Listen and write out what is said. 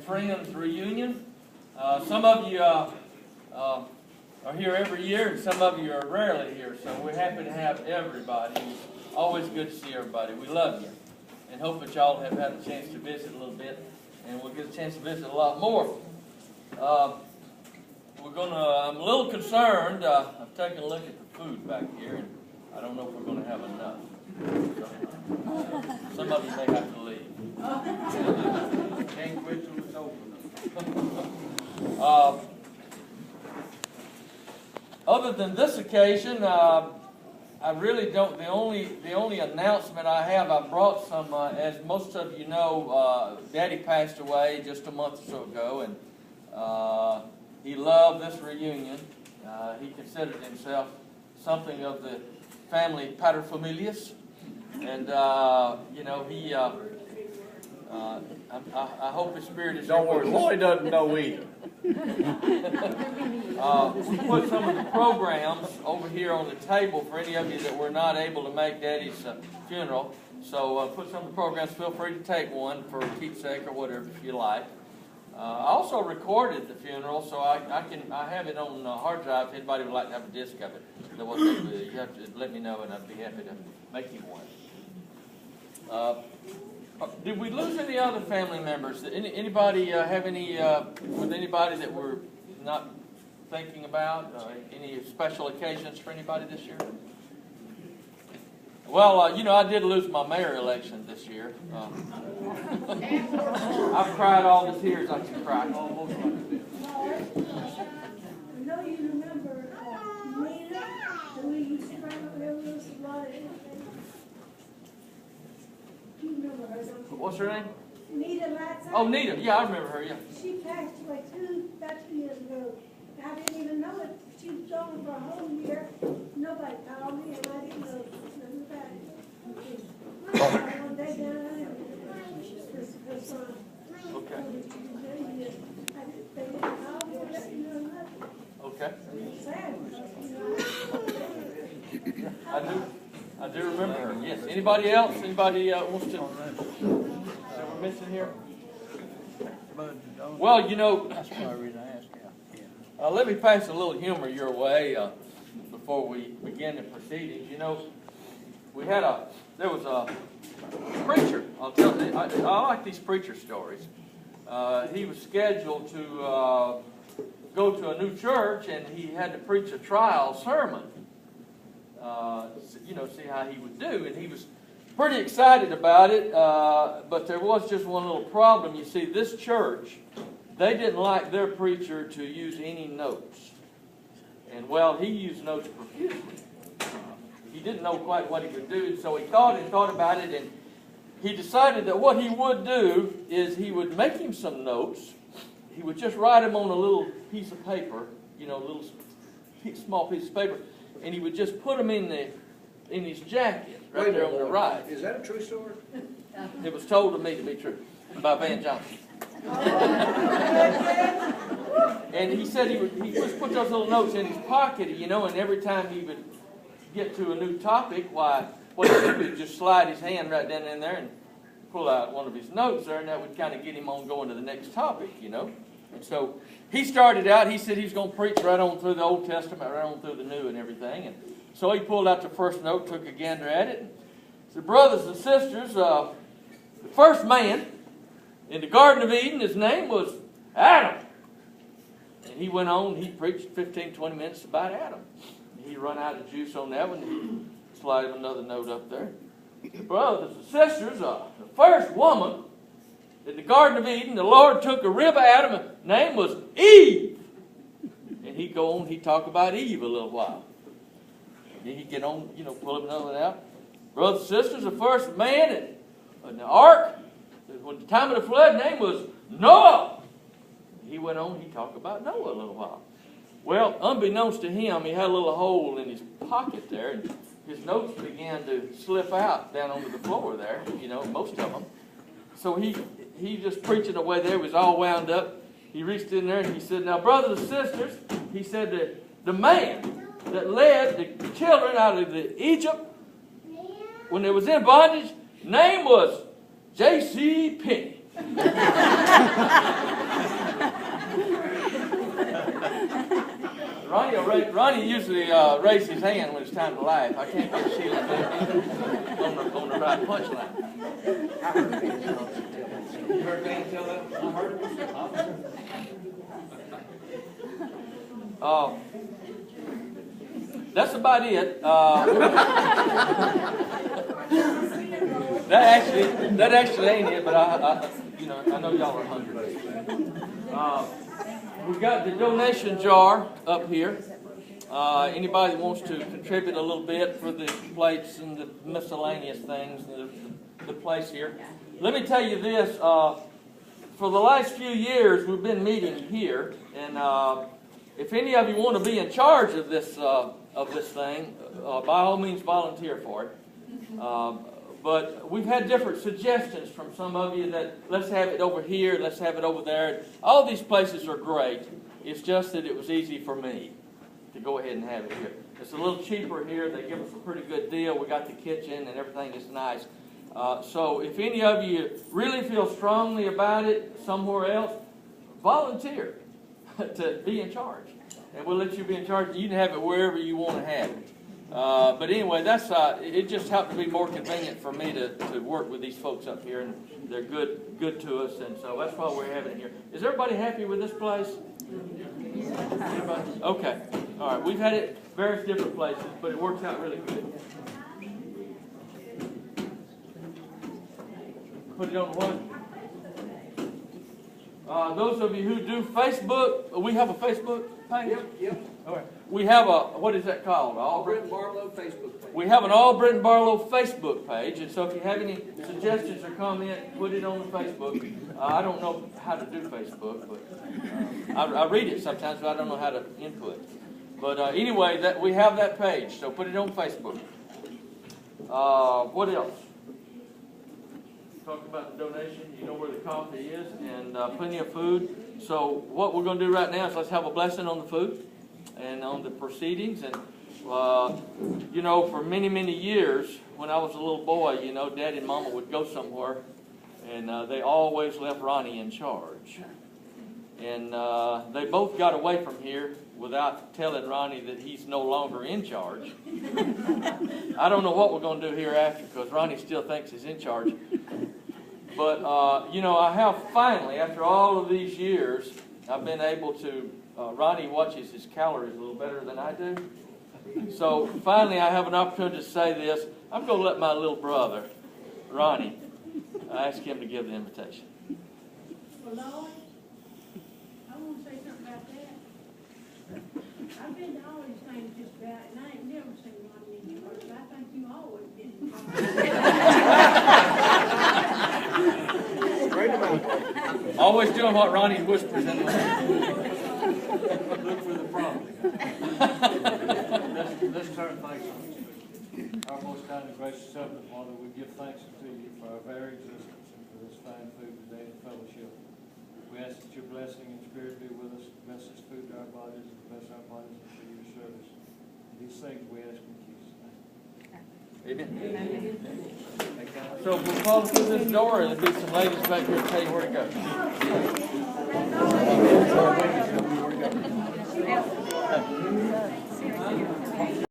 Friends reunion. Some of you are here every year, and some of you are rarely here. So we're happy to have everybody. It's always good to see everybody. We love you, and hope that y'all have had a chance to visit a little bit, and we'll get a chance to visit a lot more. I'm a little concerned. I've taken a look at the food back here, and I don't know if we're going to have enough. So, some of you may have to leave. Can't quit till it's over. Other than this occasion, I really don't. The only announcement I have, I brought some. As most of you know, Daddy passed away just a month or so ago, and he loved this reunion. He considered himself something of the family paterfamilias, and he. I hope his spirit is. Don't worry, Lloyd doesn't know either. We put some of the programs over here on the table for any of you that were not able to make Daddy's funeral. So put some of the programs. Feel free to take one for a keepsake or whatever if you like. I also recorded the funeral, so I have it on hard drive. If anybody would like to have a disc of it, you have to let me know, and I'd be happy to make you one. Did we lose any other family members? Anybody have any with anybody that we're not thinking about? Any special occasions for anybody this year? Well, I did lose my mayor election this year. I've cried all the tears I can cry. I know you remember Nina, the way you used to cry over those blood. You remember her, don't you? What's her name? Nita Latson. Oh, Nita. Yeah, I remember her, yeah. She passed away about 2 years ago. I didn't even know it. She was gone for a whole year. Nobody called me, and I didn't know nothing about it. One day down there, her son. Okay. They didn't call me or let me know nothing. Okay. It's sad, because, I do remember her. Yes. Anybody else? Anybody wants to? That we're missing here? Well, That's the reason I asked. Yeah. let me pass a little humor your way before we begin the proceedings. There was a preacher. I'll tell you, I like these preacher stories. He was scheduled to go to a new church, and he had to preach a trial sermon. See how he would do, and he was pretty excited about it. But there was just one little problem. You see, this church, they didn't like their preacher to use any notes, and he used notes profusely. He didn't know quite what he would do, so he thought about it, and he decided that what he would do is he would make him some notes. He would just write them on a little piece of paper, a little small piece of paper, and he would just put them in his jacket right there on the right. Is that a true story? It was told to me to be true by Van Johnson. And he said he would just put those little notes in his pocket, and every time he would get to a new topic, what he would just slide his hand right down in there and pull out one of his notes there, and that would kind of get him on going to the next topic, And so he started out, he said he was going to preach right on through the Old Testament, right on through the New and everything. And so he pulled out the first note, took a gander at it. And said, brothers and sisters, the first man in the Garden of Eden, his name was Adam. And he went on, he preached 15, 20 minutes about Adam. He run out of juice on that one, and he slid another note up there. Brothers and sisters, the first woman in the Garden of Eden, the Lord took a rib of Adam, and her name was Eve. And he'd go on, he'd talk about Eve a little while. And then he'd get on, pull up another one out. Brothers and sisters, the first man in the ark, when the time of the flood, his name was Noah. And he went on, he'd talk about Noah a little while. Well, unbeknownst to him, he had a little hole in his pocket there, and his notes began to slip out down onto the floor there, most of them. So he just preaching away there, was all wound up. He reached in there and he said, now, brothers and sisters, he said that the man that led the children out of Egypt when they was in bondage, name was J.C. Penney. Ronnie usually raises his hand when it's time to laugh. I can't get Sheila on the right punchline. You heard Dan tell that? I heard it. That's about it. That actually ain't it, but I know y'all are hungry. We've got the donation jar up here. Anybody that wants to contribute a little bit for the plates and the miscellaneous things, the place here. Let me tell you this. For the last few years, we've been meeting here, and if any of you want to be in charge of this thing, by all means volunteer for it. But we've had different suggestions from some of you that let's have it over here, let's have it over there. All these places are great. It's just that it was easy for me to go ahead and have it here. It's a little cheaper here. They give us a pretty good deal. We got the kitchen and everything is nice. So if any of you really feel strongly about it somewhere else, volunteer to be in charge. And we'll let you be in charge. You can have it wherever you want to have it. But anyway, it just happened to be more convenient for me to work with these folks up here, and they're good to us, and so that's why we're having it here. Is everybody happy with this place? Everybody? Okay. All right. We've had it various different places, but it works out really good. Put it on what? Those of you who do Facebook, we have a Facebook page? Yep. All right. We have what is that called? Albritton Barlow Facebook page. We have an Albritton Barlow Facebook page, and so if you have any suggestions or comments, put it on the Facebook. I don't know how to do Facebook, but I read it sometimes, but I don't know how to input. But anyway, we have that page, so put it on Facebook. What else? Talk about the donation. You know where the coffee is, and plenty of food. So what we're going to do right now is let's have a blessing on the food and on the proceedings. And for many, many years, when I was a little boy, Dad and Mama would go somewhere, and they always left Ronnie in charge. And they both got away from here without telling Ronnie that he's no longer in charge. I don't know what we're going to do hereafter, because Ronnie still thinks he's in charge. But, I have finally, after all of these years, I've been able to, Ronnie watches his calories a little better than I do. So finally I have an opportunity to say this. I'm going to let my little brother, Ronnie, ask him to give the invitation. Well, Lloyd, I want to say something about that. I've been to all these things just about, and I ain't never seen Ronnie in yours, but I think you always been in yours. Always doing what Ronnie whispers in the Look for the problem. Let's turn thanks on. Our most kind and gracious Heavenly Father, we give thanks to you for our very existence and for this fine food today and fellowship. We ask that your blessing and spirit be with us, bless this food to our bodies, and bless our bodies for your service. These things we ask in Jesus' name. Amen. So we'll follow through this door, and there'll be some ladies back here to tell you where to go.